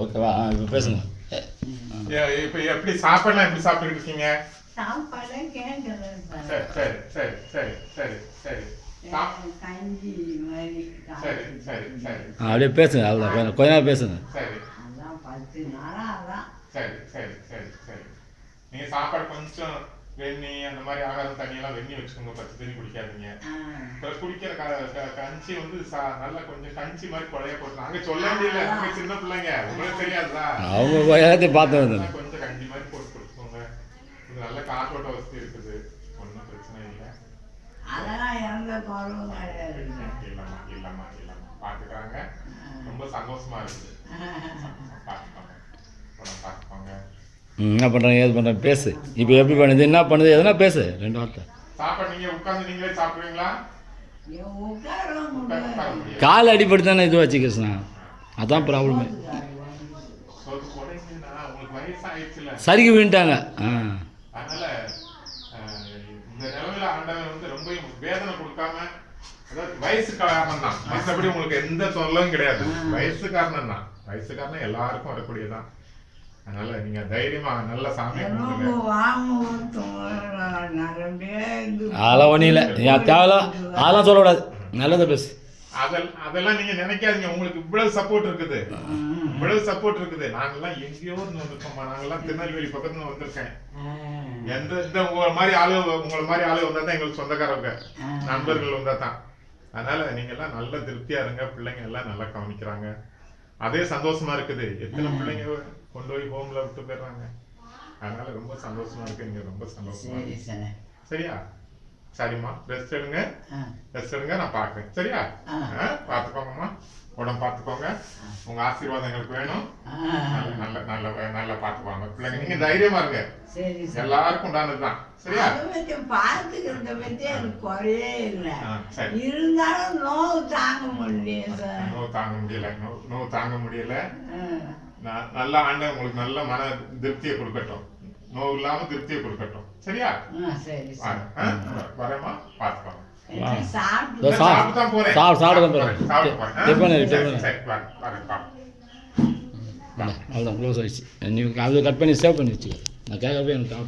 ஓகேவா? இப்போ பேசுங்க. இப்போ எப்படி சாப்பாடுலாம் எப்படி சாப்பிட்டுக்கிட்டு இருக்கீங்க? சாப்பாடு கேட்கல சரி சரி சரி சரி சரி சரி கஞ்சி மாதிரி சரி சரி சரி அப்படியே பேசுங்க. அவ்வளோ கொஞ்ச நேரம் பேசுங்க. சரி அதான் 10 நாளாக அதான். சரி சரி சரி சரி நீங்கள் சாப்பாடு கொஞ்சம் வெந்நி அந்த மாதிரி ஆகாரம் தண்ணியெல்லாம் வெந்நி வச்சுக்கோங்க. பச்சை தண்ணி குடிக்காதீங்க. இப்போ குடிக்கிற கஞ்சி வந்து நல்லா கொஞ்சம் கஞ்சி மாதிரி குழைய போட்டு நாங்கள் சொல்ல வேண்டியதில்லை. நாங்கள் சின்ன பிள்ளைங்க, உங்களுக்கு தெரியாதுதா? அவங்க எல்லாத்தையும் பார்த்து வந்து கொஞ்சம் கஞ்சி மாதிரி போட்டு குடிச்சுக்கோங்க. இது நல்ல காற்றோட்ட வசதி இருக்குது, ஒன்றும் பிரச்சனை இல்லை. அதெல்லாம் எந்த குறவும் கிடையாது. இல்லைம்மா இல்லைம்மா இல்லைம்மா பார்த்துக்கிறாங்க. ரொம்ப சந்தோஷமா இருக்குது. பார்த்துக்கோங்க, உடம்பு பார்த்துக்கோங்க. என்ன பண்ணுறாங்க ஏது பண்ணுறாங்க பேசு. இப்போ எப்படி பண்ணுது என்ன பண்ணுது எதுனா பேசு 2 வார்த்தை. சாப்பாடு நீங்கள் உட்காந்து நீங்களே சாப்பிடுவீங்களா? உட்காரவும் முடியாது. கால் அடிப்பட்டு தானே இது வச்சு கிருஷ்ணா, அதான் ப்ராப்ளமே. உங்களுக்கு வயசாயிடுச்சுல, சரிக்கு விட்டாங்க. அதனால இந்த நிலவில ஆண்டவன் வந்து ரொம்ப வேதனை கொடுக்காம, அதாவது வயசு காரணம் தான், மற்றபடி உங்களுக்கு எந்த தொல்லையும் கிடையாது. வயசு காரணம் தான், வயசு காரணம் எல்லாருக்கும் வரக்கூடியதான். அதனால நீங்க தைரியமா நல்ல சாமி அதெல்லாம் ஒன்றும் இல்லை. தேவையில்லாம் அதெல்லாம் சொல்லக்கூடாது. நல்லதை பேசு. அதெல்லாம் நீங்க நினைக்காதீங்க. உங்களுக்கு இவ்வளவு சப்போர்ட் இருக்குது, இவ்வளவு சப்போர்ட் இருக்குது. நாங்கெல்லாம் எங்கேயோ வந்திருக்கோம்மா. நாங்கெல்லாம் திருநெல்வேலி பக்கத்துல வந்திருக்கேன். எந்த உங்களை மாதிரி ஆளு வந்தா தான் எங்களுக்கு சொந்தக்காரங்க, நண்பர்கள் வந்தா தான். அதனால நீங்க எல்லாம் நல்ல திருப்தியா இருங்க. பிள்ளைங்க எல்லாம் நல்லா கவனிக்கிறாங்க, அதே சந்தோஷமா இருக்குது. எத்தனை பிள்ளைங்க கொண்டு போய் ஹோம்ல விட்டு போயிடுறாங்க. அதனால ரொம்ப சந்தோஷமா இருக்கு. நீங்க ரொம்ப சந்தோஷமா இருக்கு. சரியா? சரிம்மா, ரெஸ்ட் எடுங்க, ரெஸ்ட் எடுங்க. நான் பார்க்குறேன். சரியா? பார்த்துக்கோங்கம்மா, உடம்பு பார்த்துக்கோங்க. உங்க ஆசீர்வாதம் எங்களுக்கு வேணும். நல்ல நல்ல நல்லா பார்த்துக்கோங்க பிள்ளைங்க. நீங்க தைரியமா இருங்க, எல்லாருக்கும் உண்டானதுதான். சரியா? பார்த்துக்கிறத பத்தி எனக்கு குறையே இல்லை. இருந்தாலும் நோவு தாங்க முடியல. நோவு தாங்க முடியல. நல்ல ஆண்டவன் உங்களுக்கு நல்ல மன திருப்தியை கொடுக்கட்டும், நோவு இல்லாம திருப்தியை கொடுக்கட்டும். சரியா? வரேம்மா, பார்த்துக்கோங்க. சாப்பிட்டு போறேன். அவ்வளோதான் க்ளோஸ் ஆகிடுச்சு. நீங்கள் அதை கட் பண்ணி சேவ் பண்ணி வச்சுக்க. நான் கேட்கவே எனக்கு